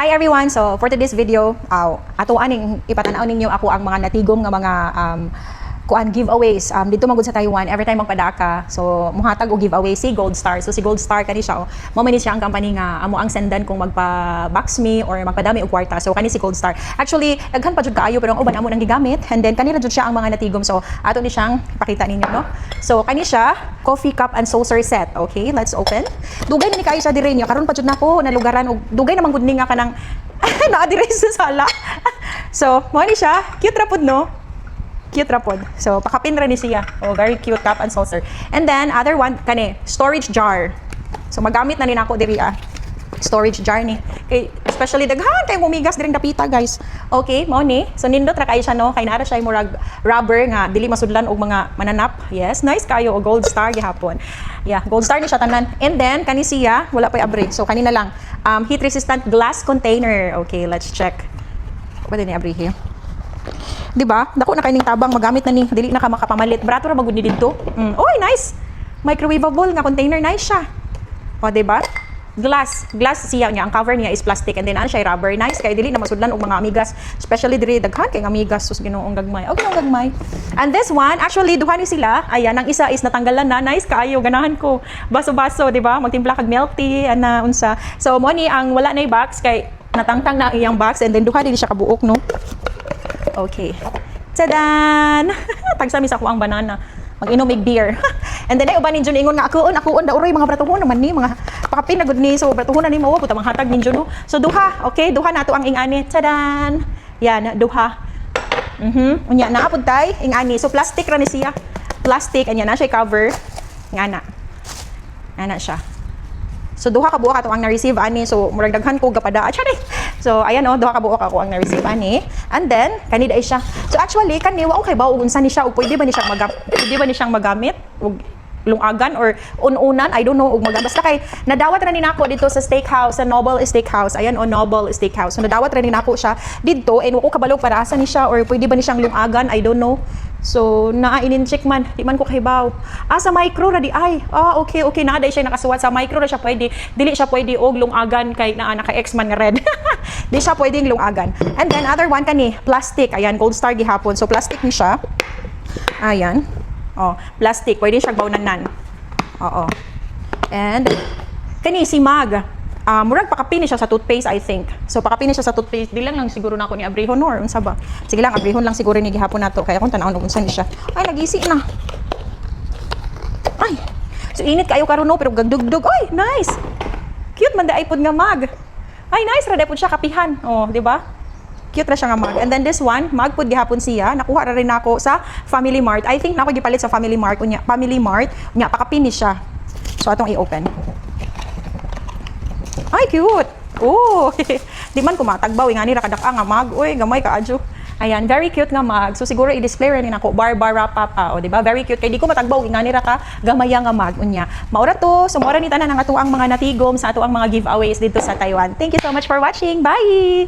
Hi everyone! So for today's video, ato aning ipatanaw ninyo ako ang mga natigom nga mga giveaways dito magud sa Taiwan every time magpada ka. So muhatag og giveaway si Gold Star. So si Gold Star kani siya mo man siya ang company nga amo ang sendan kung magpa-box me or magpadami og kwarta. So kani si Gold Star. Actually daghan pa jud kaayo pero ang uban amo nang gigamit and then kanira jud siya ang mga natigom. So ato ni siyang ipakita ninyo no. So kani siya coffee cup and saucer set. Okay, let's open. Dugay na ni kaayo sa dire niyo. Karon pa jud nako nalugaran og dugay na man gud ni nga kanang naa dire sa sala. So mo ni siya, cute ra pud no. Cute ra pod. So pakapin ra ni siya. Oh, very cute cup and saucer. And then other one kani, storage jar. So magamit na ni nako diri storage jar ni. Kay especially daghan kay mumigas diring dapita, guys. Okay, mao ni. So nindot ra kay siya no, kay naa siya murag rubber nga dili masudlan og mga mananap. Yes, nice kayo og Gold Star gihapon. Yeah, Gold Star ni siya tanan. And then kani siya, wala pa abri. So kanina lang heat resistant glass container. Okay, let's check. Pwede ni abri here. Di ba? Dako na kaining tabang magamit na ni dili na ka makapamalit. Brato ra magud ni didto. Oy, nice. Microwavable nga container, nice siya. O, di ba? Glass siya niya. Ang cover niya is plastic and then ano siya rubber. Nice kay dili na masudlan og mga amigas, especially diri daghan kay amigas sus Ginoong gagmay. Okay, ang gagmay. And this one, actually duha ni sila. Ayan, ang isa is natanggalan na. Nice kaayo, ganahan ko. Baso-baso, di ba? Magtimpla kag milk tea ana unsa. So mo ni ang wala na box kay natangtang na iyang box and then duha din siya kabuok no. Okay. Tadan! Tagsami sa ako ang banana. Mag-inom mig beer. And then ay uban ninyo ingon nga akuon da uroy mga bratuhon naman ni mga pakapin na gud ni so bratuhon na ni mao puta manghatag ninyo no. So duha, okay, duha nato ang ingani. Tadan! Yan, duha. Unya naapod tay ingani. So plastic ra ni siya. Plastic anya na siya cover. Ngana. Ana siya. So duha ka buok ato ang na-receive ani. So murag daghan ko gapada. Achari. So ayan oh, duha ka buok ako ang na-receive ani. And then kanida ay siya. So actually kani wa okay ba ug unsa ni siya ug pwede ba ni siyang magamit ug lungagan or ununan, I don't know ug basta kay nadawat ra ni nako dito sa steakhouse, sa Noble Steakhouse. Ayan o Noble Steakhouse. So nadawat ra ni nako siya dito and wa ko kabalo para asa ni siya or pwede ba ni siyang lungagan, I don't know. So naa in-check man, di man ko kahibaw. Sa micro ra di ay. Okay, naa day siya nakasuwat sa micro ra siya pwede. Dili siya pwede og lungagan kay naa naka-X man nga red. Di siya pwedeng lungagan. And then other one kani, plastic. Ayan, Gold Star gihapon. So plastic ni siya. Ayan. Oh, plastic. Pwede siyang bawnanan. Oo. And kani si Mag. Murag pakapin ni siya sa toothpaste, I think. So pakapin ni siya sa toothpaste. Di lang siguro nako ni abrihon or unsa ba. Sige lang abrihon lang siguro ni gihapon nato kaya kung tan-aw unsa ni siya. Ay nagisi na. Ay. So init kayo karon no pero gagdugdug. Oy, nice. Cute man daay pod nga Mag. Ay nice ra daay pod siya kapihan. Oh, di ba? Cute ra siya nga Mag. And then this one, Mag pod gihapon siya. Nakuha ra rin nako sa Family Mart. I think nako gipalit sa Family Mart unya. Family Mart, unya pakapin ni siya. So atong i-open. Ay, cute. Oh, di man ko matagbaw ingani ra kadaka nga Mag. Oy, gamay ka adyo. Ayan, very cute nga Mag. So siguro i-display ra ni nako bar wrap up o di ba? Very cute kay di ko matagbaw ingani ra ka gamaya nga Mag unya. Maura to, so maura ni tanan ang ato ang mga natigom sa ato ang mga giveaways dito sa Taiwan. Thank you so much for watching. Bye.